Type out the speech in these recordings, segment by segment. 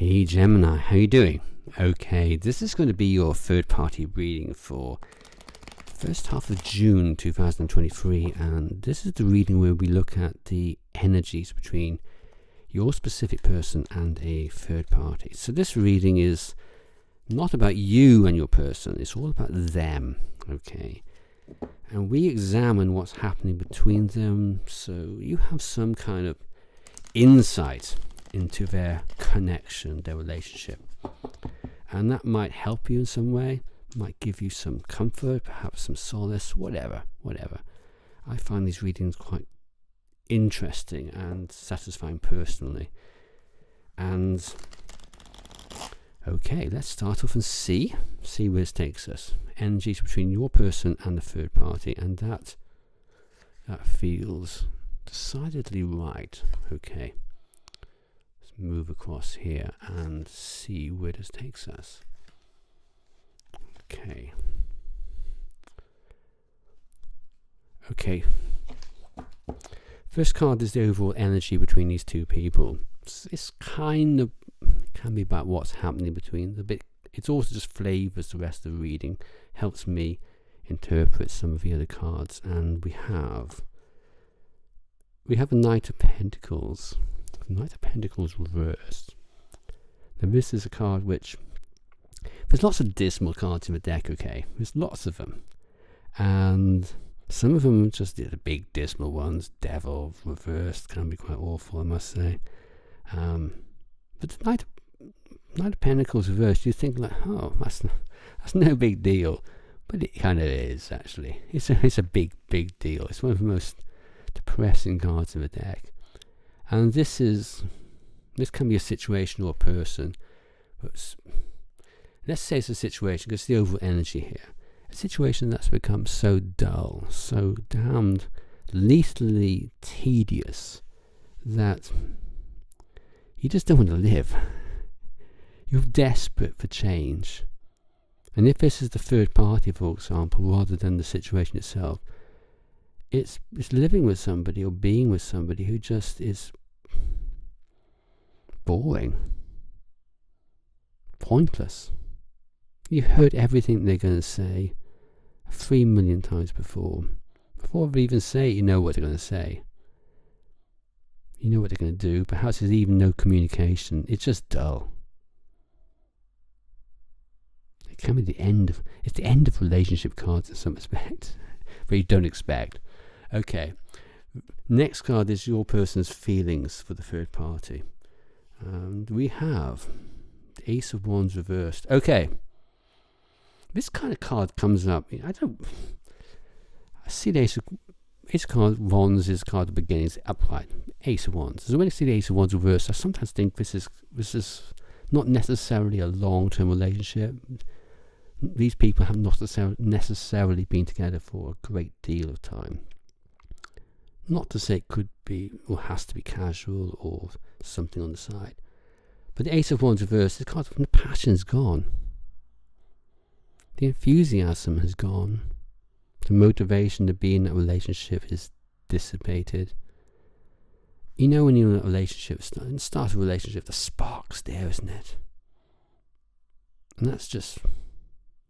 Hey Gemini, how you doing? Okay, this is going to be your third-party reading for first half of June 2023, and this is the reading where we look at the energies between your specific person and a third party. So this reading is not about you and your person, it's all about them, okay? And we examine what's happening between them so you have some kind of insight into their connection, their relationship. And that might help you in some way, might give you some comfort, perhaps some solace, whatever. I find these readings quite interesting and satisfying personally. And okay, let's start off and see where this takes us. Energies between your person and the third party, and that feels decidedly right. Okay. Move across here and see where this takes us. Okay. First card is the overall energy between these two people. It's kind of can be about what's happening between them. It's also just flavors the rest of the reading, helps me interpret some of the other cards. And we have a Knight of Pentacles. Knight of Pentacles reversed. Now this is a card which, there's lots of dismal cards in the deck, okay? There's lots of them. And some of them are just the big dismal ones. Devil reversed can be quite awful, I must say. But the Knight of Pentacles reversed, you think like, oh, that's no big deal. But it kind of is, actually. It's a big deal. It's one of the most depressing cards in the deck. And this can be a situation or a person. But let's say it's a situation, because the overall energy here. A situation that's become so dull, so damned lethally tedious, that you just don't want to live. You're desperate for change. And if this is the third party, for example, rather than the situation itself, it's living with somebody or being with somebody who just is boring, pointless. You've heard everything they're going to say 3 million times before they even say it, you know what they're going to say. You know what they're going to do. Perhaps there's even no communication. It's just dull. It can be the end of relationship cards in some respect, but you don't expect. Okay, next card is your person's feelings for the third party. And we have the Ace of Wands reversed. Okay, this kind of card comes up. I see the Ace of Wands is card at the beginning, it's upright. Ace of Wands. So when I see the Ace of Wands reversed, I sometimes think this is not necessarily a long-term relationship. These people have not necessarily been together for a great deal of time. Not to say it could be or has to be casual or something on the side. But the Ace of Wands reversed, the card from the passion's gone. The enthusiasm has gone. The motivation to be in that relationship is dissipated. You know when you're in a relationship, start a relationship, the spark's there, isn't it? And that's just,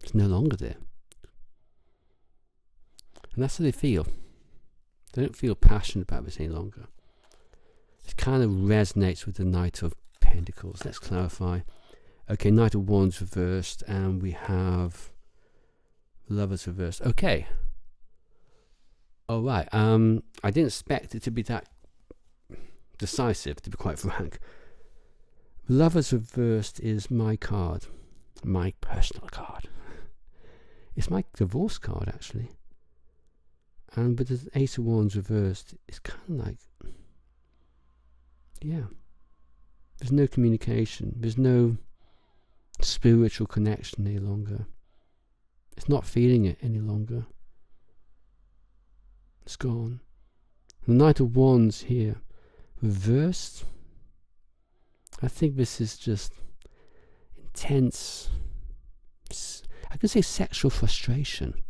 it's no longer there. And that's how they feel. They don't feel passionate about this any longer. It kind of resonates with the Knight of Pentacles. Let's clarify. Okay, Knight of Wands reversed, and we have Lovers reversed. Okay. All right. I didn't expect it to be that decisive, to be quite frank. Lovers reversed is my card, my personal card. It's my divorce card, actually. But the Ace of Wands reversed, it's kind of like, yeah, there's no communication, there's no spiritual connection any longer. It's not feeling it any longer. It's gone. The Knight of Wands here, reversed. I think this is just intense, I can say sexual frustration.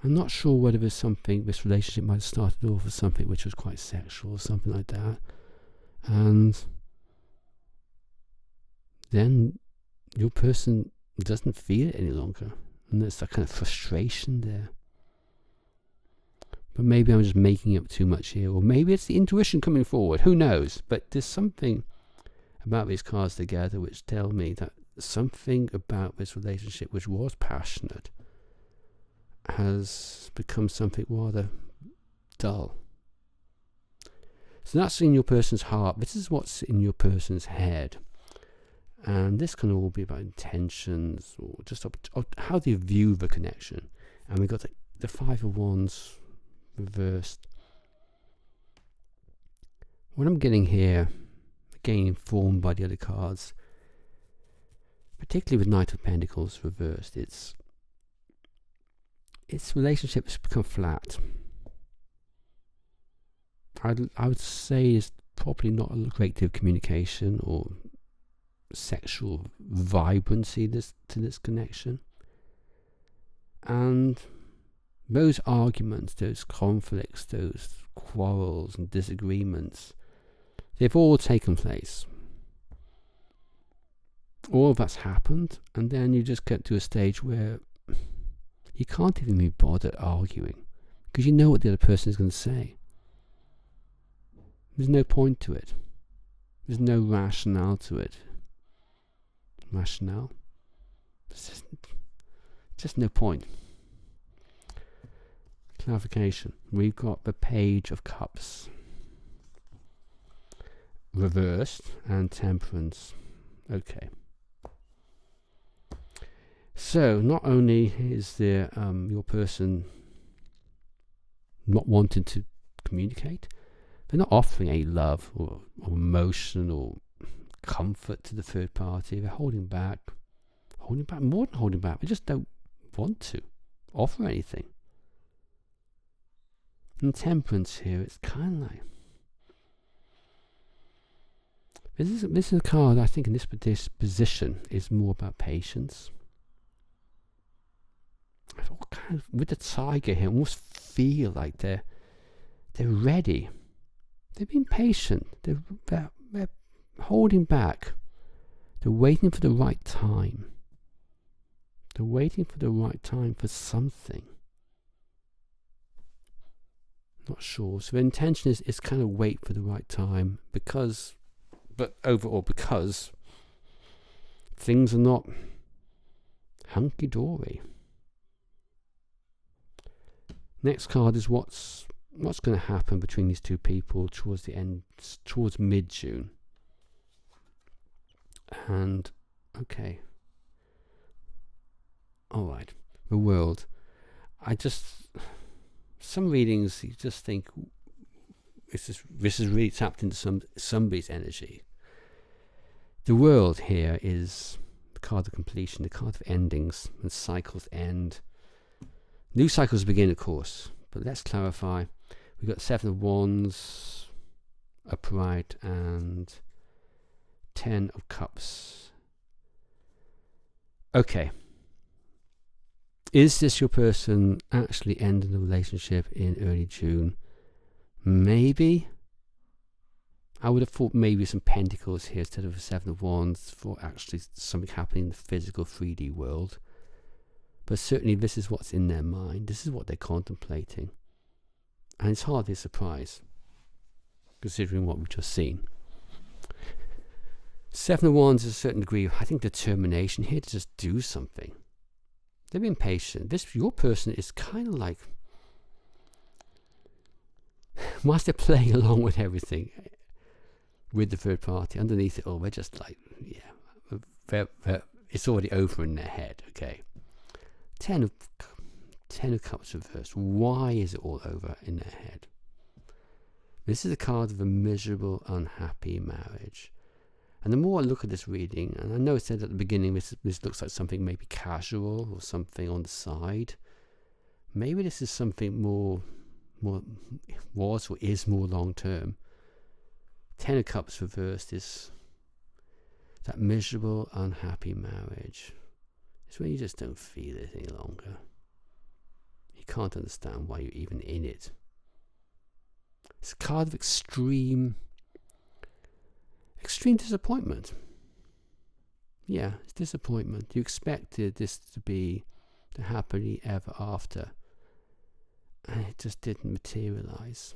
I'm not sure whether this relationship might have started off as something which was quite sexual or something like that. And then your person doesn't feel it any longer. And there's that kind of frustration there. But maybe I'm just making up too much here. Or maybe it's the intuition coming forward. Who knows? But there's something about these cards together which tell me that something about this relationship, which was passionate, has become something rather dull. So that's in your person's heart. This is what's in your person's head. And this can all be about intentions or just how they view the connection. And we've got the Five of Wands reversed. What I'm getting here, again informed by the other cards, particularly with Knight of Pentacles reversed, its relationship has become flat. I would say it's probably not a great deal of communication or sexual vibrancy to this connection. And those arguments, those conflicts, those quarrels and disagreements, they've all taken place. All of that's happened, and then you just get to a stage where you can't even be bothered arguing because you know what the other person is going to say. There's no point to it. There's no rationale to it. Rationale? There's just no point. Clarification. We've got the Page of Cups reversed and Temperance. Okay. So not only is there your person not wanting to communicate, they're not offering any love or emotion or comfort to the third party. They're holding back, more than holding back. They just don't want to offer anything. And Temperance here, it's kind of like, this is a card I think in this position is more about patience. I thought kind of, with the tiger here, I almost feel like they're ready. They've been patient. They're holding back. They're waiting for the right time. They're waiting for the right time for something. Not sure. So the intention is kind of wait for the right time because things are not hunky-dory. Next card is what's going to happen between these two people towards the end, towards mid-June. And, okay. Alright. The World. Some readings, you just think, this is really tapped into somebody's energy. The World here is the card of completion, the card of endings, and cycles end. New cycles begin, of course, but let's clarify. We've got Seven of Wands, upright, and 10 of Cups. Okay. Is this your person actually ending the relationship in early June? Maybe. I would have thought maybe some Pentacles here instead of a Seven of Wands for actually something happening in the physical 3D world. But certainly this is what's in their mind. This is what they're contemplating. And it's hardly a surprise, considering what we've just seen. Seven of Wands is a certain degree of, I think, determination here to just do something. They've been patient. Your person is kind of like, whilst they're playing along with everything, with the third party, underneath it all, they're just like, yeah, it's already over in their head, okay. 10 of Cups reversed. Why is it all over in their head? This is a card of a miserable, unhappy marriage. And the more I look at this reading, and I know it said at the beginning this looks like something maybe casual or something on the side. Maybe this is something more was or is more long term. 10 of Cups reversed is that miserable, unhappy marriage. It's when you just don't feel it any longer. You can't understand why you're even in it. It's a card of extreme extreme disappointment. Yeah, it's disappointment. You expected this to be the happily ever after, and it just didn't materialize.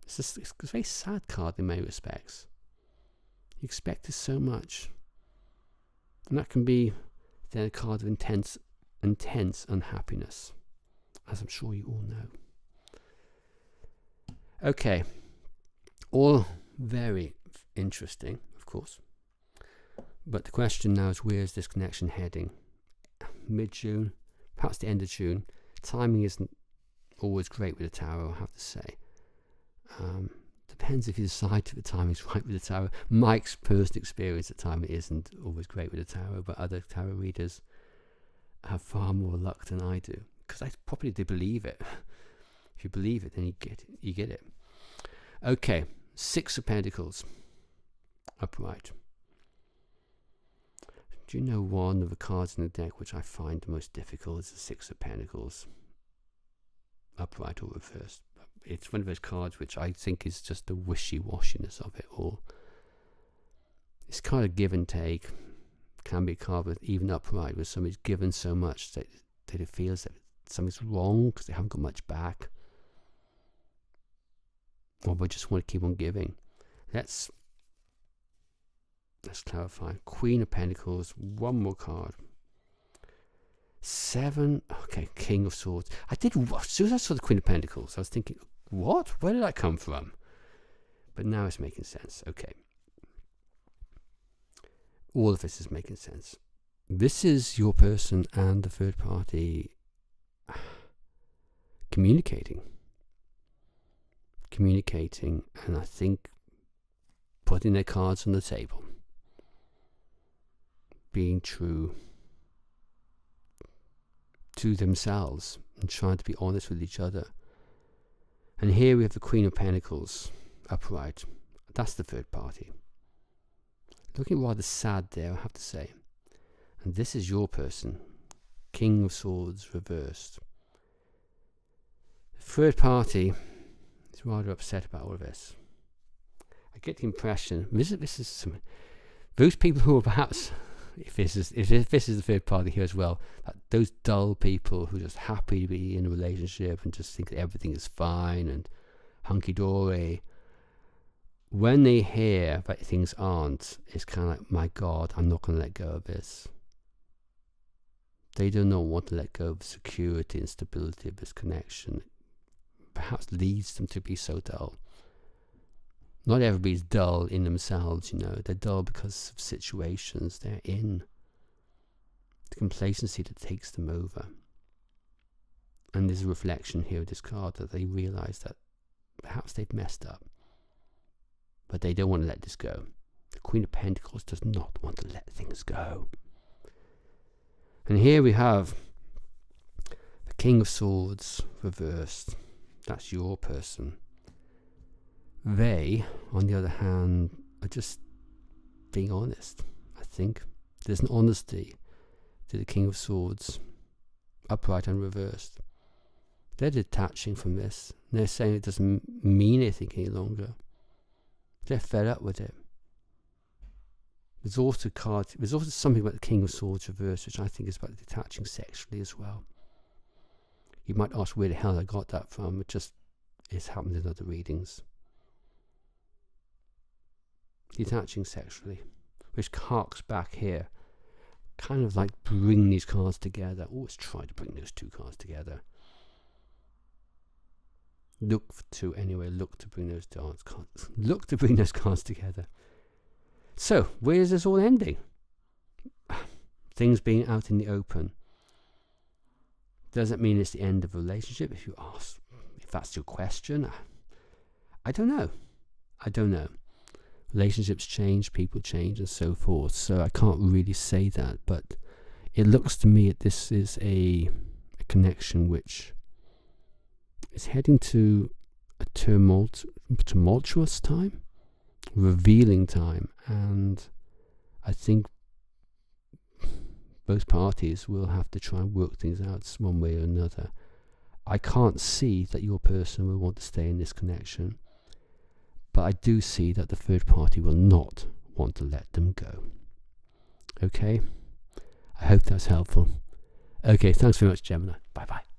It's a very sad card in many respects. You expected so much, and that can be then a card of intense unhappiness, as I'm sure you all know. Okay, all very interesting, of course. But the question now is, where is this connection heading? Mid-June, perhaps the end of June. Timing isn't always great with the tarot, I have to say. Depends if you decide the timing's right with the tarot. Mike's personal experience, the timing isn't always great with the tarot, but other tarot readers have far more luck than I do, because I probably do believe it. If you believe it, then you get it. Okay, 6 of Pentacles, upright. Do you know one of the cards in the deck which I find the most difficult is the 6 of Pentacles, upright or reversed? It's one of those cards which I think is just the wishy-washiness of it all. It's kind of give and take. Can be a card with, even upright, where somebody's given so much that it feels that something's wrong because they haven't got much back, or they just want to keep on giving. Let's clarify. Queen of Pentacles, one more card. 7, okay, King of Swords. As soon as I saw the Queen of Pentacles, I was thinking, what? Where did that come from? But now it's making sense. Okay. All of this is making sense. This is your person and the third party communicating, and I think putting their cards on the table, being true to themselves and trying to be honest with each other. And here we have the Queen of Pentacles upright. That's the third party. Looking rather sad there, I have to say. And this is your person, King of Swords reversed. The third party is rather upset about all of this. I get the impression this is some, those people who are perhaps, if this is the third party here as well, that those dull people who are just happy to be in a relationship and just think that everything is fine and hunky-dory, when they hear that things aren't, it's kind of like, my God, I'm not going to let go of this. They do not want to let go of the security and stability of this connection. Perhaps leads them to be so dull. Not everybody's dull in themselves, you know. They're dull because of situations they're in. The complacency that takes them over. And there's a reflection here of this card that they realize that perhaps they've messed up. But they don't want to let this go. The Queen of Pentacles does not want to let things go. And here we have the King of Swords reversed. That's your person. They, on the other hand, are just being honest, I think. There's an honesty to the King of Swords, upright and reversed. They're detaching from this. They're saying it doesn't mean anything any longer. They're fed up with it. There's also something about the King of Swords reversed, which I think is about detaching sexually as well. You might ask where the hell I got that from. It just is happened in other readings. Detaching sexually, which harks back here, kind of like bring these cards together. Always try to bring those two cards together. Look to bring those cards together. So, where is this all ending? Things being out in the open. Doesn't mean it's the end of a relationship, if you ask. If that's your question, I don't know. Relationships change, people change, and so forth. So I can't really say that, but it looks to me that this is a connection which is heading to a tumultuous time, revealing time, and I think both parties will have to try and work things out one way or another. I can't see that your person will want to stay in this connection, but I do see that the third party will not want to let them go. Okay, I hope that's helpful. Okay, thanks very much, Gemini. Bye bye.